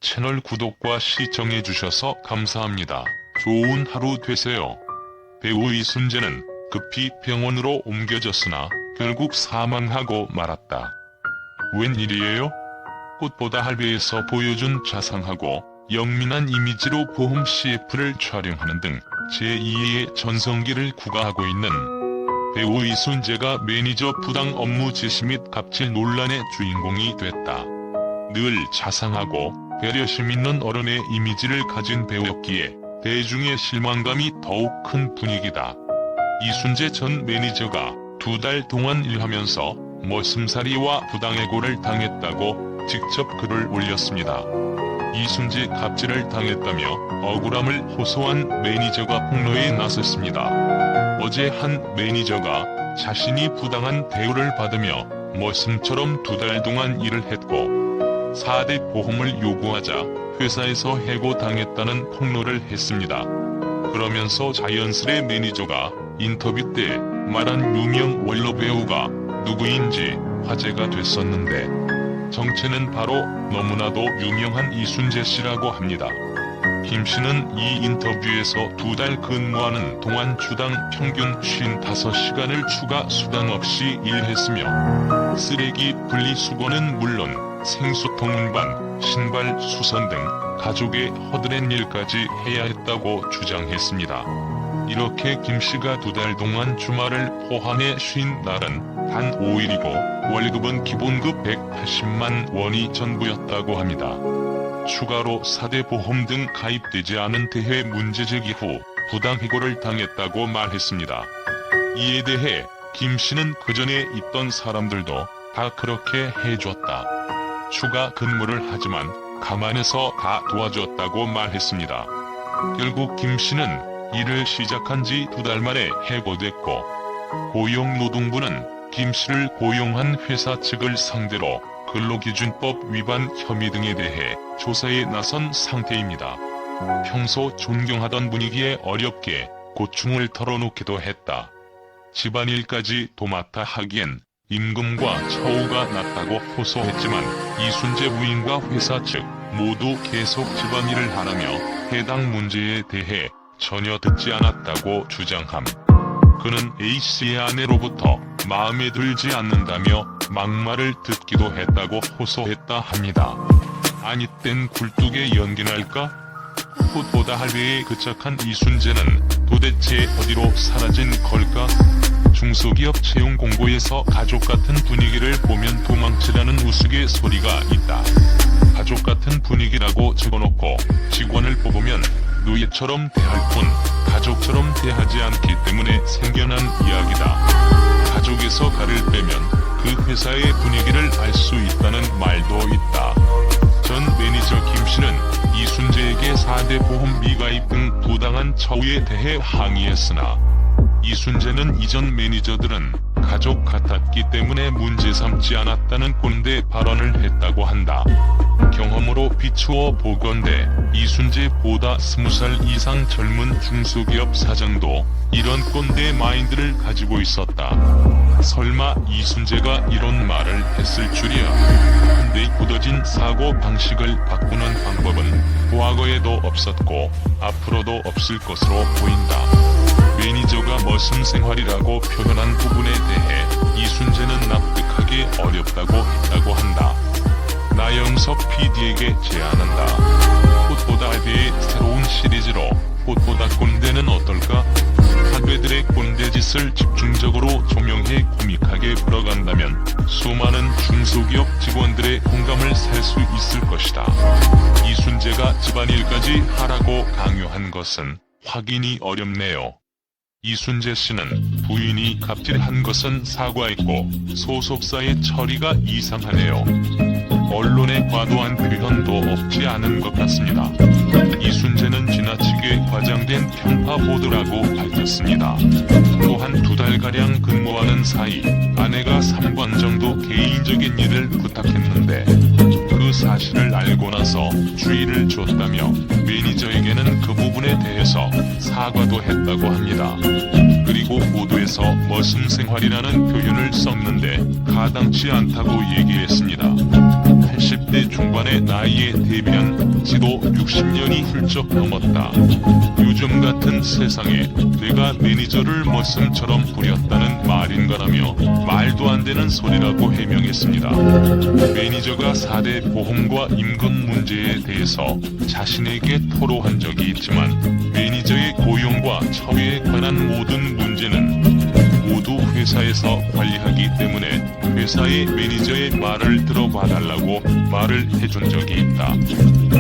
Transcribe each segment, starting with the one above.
채널 구독과 시청해주셔서 감사합니다. 좋은 하루 되세요. 배우 이순재는 급히 병원으로 옮겨졌으나 결국 사망하고 말았다. 웬일이에요? 꽃보다 할배에서 보여준 자상하고 영민한 이미지로 보험 CF를 촬영하는 등 제2의 전성기를 구가하고 있는 배우 이순재가 매니저 부당 업무 지시 및 갑질 논란의 주인공이 됐다. 늘 자상하고 배려심 있는 어른의 이미지를 가진 배우였기에 대중의 실망감이 더욱 큰 분위기다. 이순재 전 매니저가 2달 동안 일하면서 머슴살이와 부당해고를 당했다고 직접 글을 올렸습니다. 이순재 갑질을 당했다며 억울함을 호소한 매니저가 폭로에 나섰습니다. 어제 한 매니저가 자신이 부당한 대우를 받으며 머슴처럼 2달 동안 일을 했고 4대 보험을 요구하자 회사에서 해고당했다는 폭로를 했습니다. 그러면서 자연스레 매니저가 인터뷰 때 말한 유명 원로 배우가 누구인지 화제가 됐었는데 정체는 바로 너무나도 유명한 이순재 씨라고 합니다. 김 씨는 이 인터뷰에서 2달 근무하는 동안 주당 평균 55시간을 추가 수당 없이 일했으며 쓰레기 분리수거는 물론 생수통 운반, 신발 수선 등 가족의 허드렛 일까지 해야 했다고 주장했습니다. 이렇게 김 씨가 2달 동안 주말을 포함해 쉰 날은 단 5일이고 월급은 기본급 180만 원이 전부였다고 합니다. 추가로 4대 보험 등 가입되지 않은 대회 문제 제기 후 부당해고를 당했다고 말했습니다. 이에 대해 김 씨는 그전에 있던 사람들도 다 그렇게 해줬다. 추가 근무를 하지만 감안해서 다 도와줬다고 말했습니다. 결국 김 씨는 일을 시작한 지 2달 만에 해고됐고 고용노동부는 김 씨를 고용한 회사 측을 상대로 근로기준법 위반 혐의 등에 대해 조사에 나선 상태입니다. 평소 존경하던 분위기에 어렵게 고충을 털어놓기도 했다. 집안일까지 도맡아 하기엔 임금과 처우가 낮다고 호소했지만 이순재 부인과 회사 측 모두 계속 집안일을 하라며 해당 문제에 대해 전혀 듣지 않았다고 주장함. 그는 A씨의 아내로부터 마음에 들지 않는다며 막말을 듣기도 했다고 호소했다 합니다. 아니 땐 굴뚝에 연기 날까? 꽃보다 할배에 그착한 이순재는 도대체 어디로 사라진 걸까? 중소기업 채용 공고에서 가족 같은 분위기를 보면 도망치라는 우스갯소리가 있다. 가족 같은 분위기라고 적어놓고 직원을 뽑으면 노예처럼 대할 뿐 가족처럼 대하지 않기 때문에 생겨난 이야기다. 가족에서 가를 빼면 그 회사의 분위기를 알 수 있다는 말도 있다. 전 매니저 김 씨는 이순재에게 4대 보험 미가입 등 부당한 처우에 대해 항의했으나 이순재는 이전 매니저들은 가족 같았기 때문에 문제 삼지 않았다는 꼰대 발언을 했다고 한다. 경험으로 비추어 보건대 이순재보다 20살 이상 젊은 중소기업 사장도 이런 꼰대 마인드를 가지고 있었다. 설마 이순재가 이런 말을 했을 줄이야. 근데 굳어진 사고 방식을 바꾸는 방법은 과거에도 없었고 앞으로도 없을 것으로 보인다. 매니저가 머슴 생활이라고 표현한 부분에 대해 이순재는 납득하기 어렵다고 했다고 한다. 나영석 PD에게 제안한다. 꽃보다 할배의 새로운 시리즈로 꽃보다 꼰대는 어떨까? 할배들의 꼰대짓을 집중적으로 조명해 코믹하게 풀어간다면 수많은 중소기업 직원들의 공감을 살 수 있을 것이다. 이순재가 집안일까지 하라고 강요한 것은 확인이 어렵네요. 이순재 씨는 부인이 갑질한 것은 사과했고 소속사의 처리가 이상하네요. 언론의 과도한 표현도 없지 않은 것 같습니다. 이순재는 지나치게 과장된 편파 보도라고 밝혔습니다. 또한 2달가량 근무하는 사이 아내가 3번 정도 개인적인 일을 부탁했는데 그 사실을 알고 나서 주의를 줬다며 매니저에게는 그 부분에 대해서 사과도 했다고 합니다. 그리고 보도에서 머슴 생활이라는 표현을 썼는데 가당치 않다고 얘기했습니다. 80 40대 중반의 나이에 대비한 지도 60년이 훌쩍 넘었다. 요즘 같은 세상에 내가 매니저를 머슴처럼 부렸다는 말인가라며 말도 안 되는 소리라고 해명했습니다. 매니저가 4대 보험과 임금 문제에 대해서 자신에게 토로한 적이 있지만 매니저의 고용과 처우에 관한 모든 문제는 모두 회사에서 관리하기 때문에 회사의 매니저의 말을 들어봐달라고 말을 해준 적이 있다.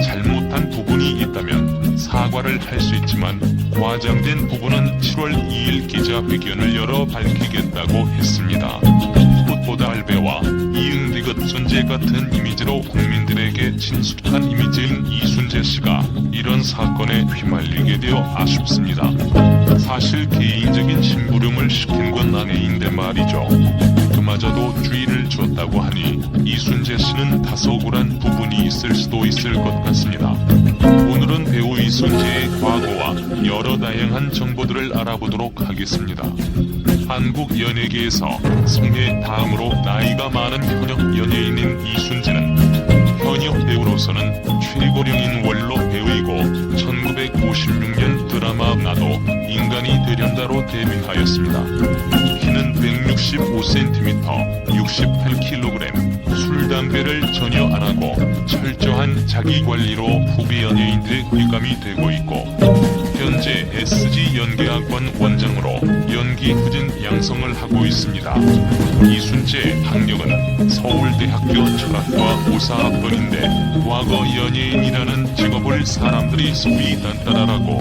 잘못한 부분이 있다면 사과를 할 수 있지만 과장된 부분은 7월 2일 기자회견을 열어 밝히겠다고 했습니다. 무엇보다 알배와 이응디귿 존재 같은 이미지로 국민들에게 친숙한 이미지인 이순재 씨가 이런 사건에 휘말리게 되어 아쉽습니다. 사실 개인적인 심부름을 시킨 건 아내인데 말이죠. 그마저도 주의를 줬다고 하니 이순재 씨는 다소 억울한 부분이 있을 수도 있을 것 같습니다. 오늘은 배우 이순재의 과거와 여러 다양한 정보들을 알아보도록 하겠습니다. 한국 연예계에서 승혜 다음으로 나이가 많은 현역 연예인인 이순재는 현역 배우로서는 최고령인 원로 배우이고 1956년 드라마 나도 인간이 되련다로 데뷔하였습니다. 키는 165cm, 68kg, 술, 담배를 전혀 안하고 철저한 자기관리로 후배 연예인들의 귀감이 되고 있고 현재 SG연기학원 원장으로 연기 후진 양성을 하고 있습니다. 이순재 학력은 서울대학교 철학과 5사학번인데 과거 연예인이라는 직업을 사람들이 소위 단따라라고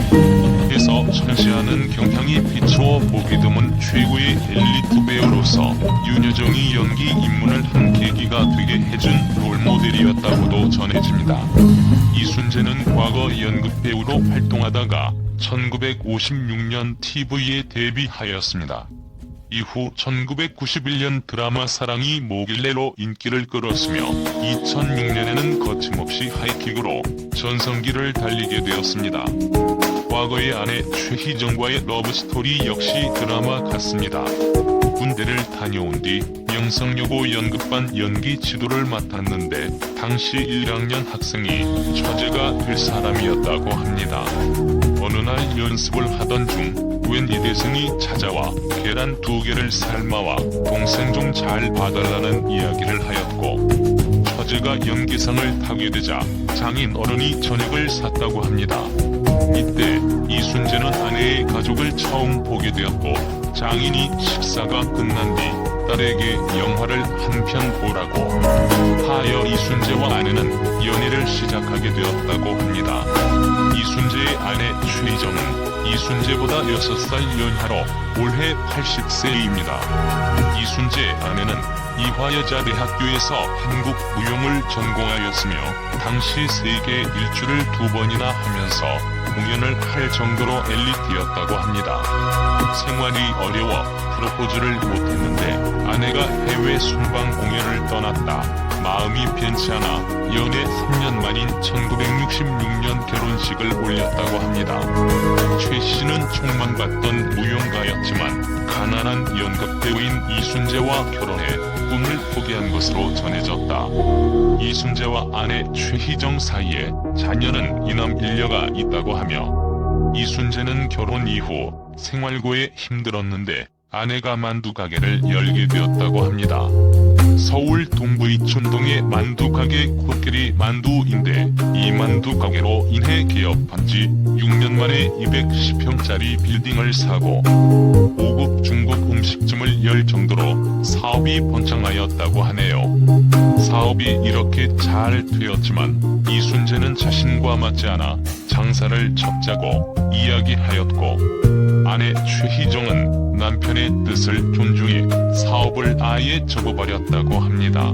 해서 천시하는 경향이 비추어 보기 드문 최고의 엘리트 배우로서 윤여정이 연기 입문을 한 계기가 되게 해준 롤모델이었다고도 전해집니다. 이순재는 과거 연극 배우로 활동하다가 1956년 TV에 데뷔하였습니다. 이후 1991년 드라마 사랑이 뭐길래로 인기를 끌었으며 2006년에는 거침없이 하이킥으로 전성기를 달리게 되었습니다. 과거의 아내 최희정과의 러브스토리 역시 드라마 같습니다. 군대를 다녀온 뒤 명성여고 연극반 연기 지도를 맡았는데 당시 1학년 학생이 처제가 될 사람이었다고 합니다. 어느 날 연습을 하던 중 웬 이대생이 찾아와 계란 2개를 삶아와 동생 좀 잘 봐달라는 이야기를 하였고 처제가 연기상을 타게 되자 장인 어른이 저녁을 샀다고 합니다. 이때 이순재는 아내의 가족을 처음 보게 되었고 장인이 식사가 끝난 뒤 딸에게 영화를 한 편 보라고 하여 이순재와 아내는 연애를 시작하게 되었다고 합니다. 이순재의 아내 최희정은 이순재보다 6살 연하로 올해 80세입니다. 이순재 아내는 이화여자대학교에서 한국무용을 전공하였으며 당시 세계 일주를 2번이나 하면서 공연을 할 정도로 엘리트였다고 합니다. 생활이 어려워 프로포즈를 못했는데 아내가 해외 순방 공연을 떠났다. 마음이 변치 않아 연애 3년 만인 1966년 결혼식을 올렸다고 합니다. 최 씨는 촉망받던 무용가였지만 가난한 연극 배우인 이순재와 결혼해 꿈을 포기한 것으로 전해졌다. 이순재와 아내 최희정 사이에 자녀는 이남 일녀가 있다고 하며 이순재는 결혼 이후 생활고에 힘들었는데 아내가 만두 가게를 열게 되었다고 합니다. 서울 동부 이촌동의 만두 가게 코끼리 만두인데 이 만두 가게로 인해 개업한 지 6년 만에 210평짜리 빌딩을 사고 5급 중급 음식점을 열 정도로 사업이 번창하였다고 하네요. 사업이 이렇게 잘 되었지만 이순재는 자신과 맞지 않아 장사를 접자고 이야기하였고 아내 최희정은 남편의 뜻을 존중해 사업을 아예 접어버렸다고 합니다.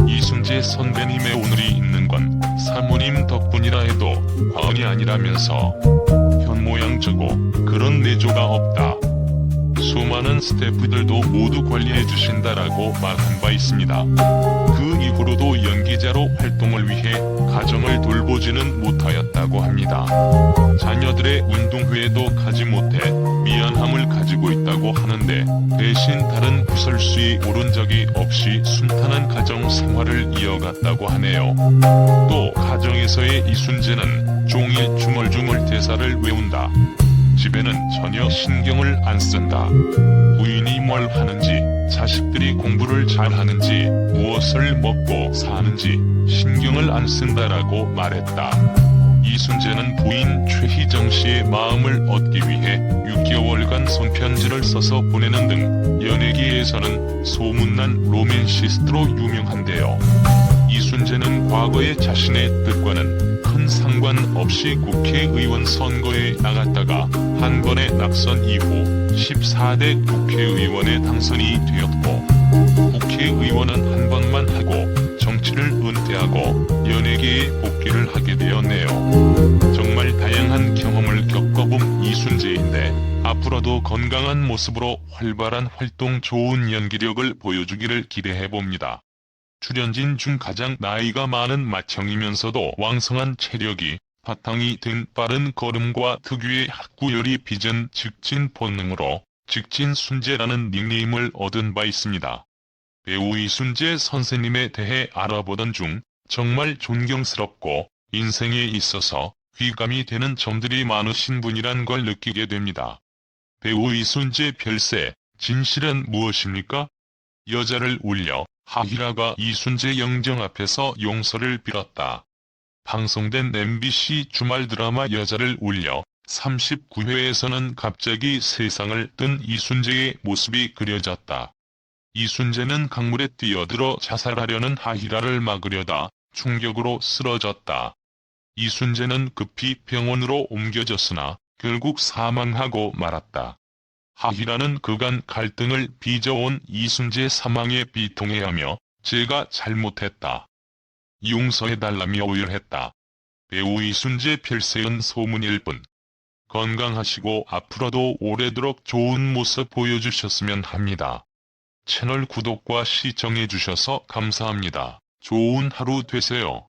이순재 선배님의 오늘이 있는 건 사모님 덕분이라 해도 과언이 아니라면서 현모양처고 그런 내조가 없다. 수많은 스태프들도 모두 관리해 주신다라고 말한 바 있습니다. 그 이후로도 연기자로 활동을 위해 가정을 돌보지는 못하였다고 합니다. 자녀들의 운동회에도 가지 못해 미안함을 가지고 있다고 하는데 대신 다른 구설수에 오른 적이 없이 순탄한 가정 생활을 이어갔다고 하네요. 또 가정에서의 이순재는 종일 중얼중얼 대사를 외운다. 집에는 전혀 신경을 안 쓴다. 부인이 뭘 하는지, 자식들이 공부를 잘하는지, 무엇을 먹고 사는지 신경을 안 쓴다라고 말했다. 이순재는 부인 최희정 씨의 마음을 얻기 위해 6개월간 손편지를 써서 보내는 등 연예계에서는 소문난 로맨시스트로 유명한데요. 이순재는 과거에 자신의 뜻과는 큰 상관없이 국회의원 선거에 나갔다가 한 번의 낙선 이후 14대 국회의원에 당선이 되었고, 국회의원은 한 번만 하고 정치를 은퇴하고 연예계에 복귀를 하게 되었네요. 정말 다양한 경험을 겪어본 이순재인데 앞으로도 건강한 모습으로 활발한 활동, 좋은 연기력을 보여주기를 기대해봅니다. 출연진 중 가장 나이가 많은 맏형이면서도 왕성한 체력이 바탕이 된 빠른 걸음과 특유의 학구열이 빚은 직진 본능으로 직진순재라는 닉네임을 얻은 바 있습니다. 배우 이순재 선생님에 대해 알아보던 중 정말 존경스럽고 인생에 있어서 귀감이 되는 점들이 많으신 분이란 걸 느끼게 됩니다. 배우 이순재 별세, 진실은 무엇입니까? 여자를 울려 하희라가 이순재 영정 앞에서 용서를 빌었다. 방송된 MBC 주말 드라마 여자를 울려 39회에서는 갑자기 세상을 뜬 이순재의 모습이 그려졌다. 이순재는 강물에 뛰어들어 자살하려는 하희라를 막으려다 충격으로 쓰러졌다. 이순재는 급히 병원으로 옮겨졌으나 결국 사망하고 말았다. 하희라는 그간 갈등을 빚어온 이순재 사망에 비통해하며 제가 잘못했다. 용서해달라며 오열했다. 배우 이순재 별세은 소문일 뿐. 건강하시고 앞으로도 오래도록 좋은 모습 보여주셨으면 합니다. 채널 구독과 시청해주셔서 감사합니다. 좋은 하루 되세요.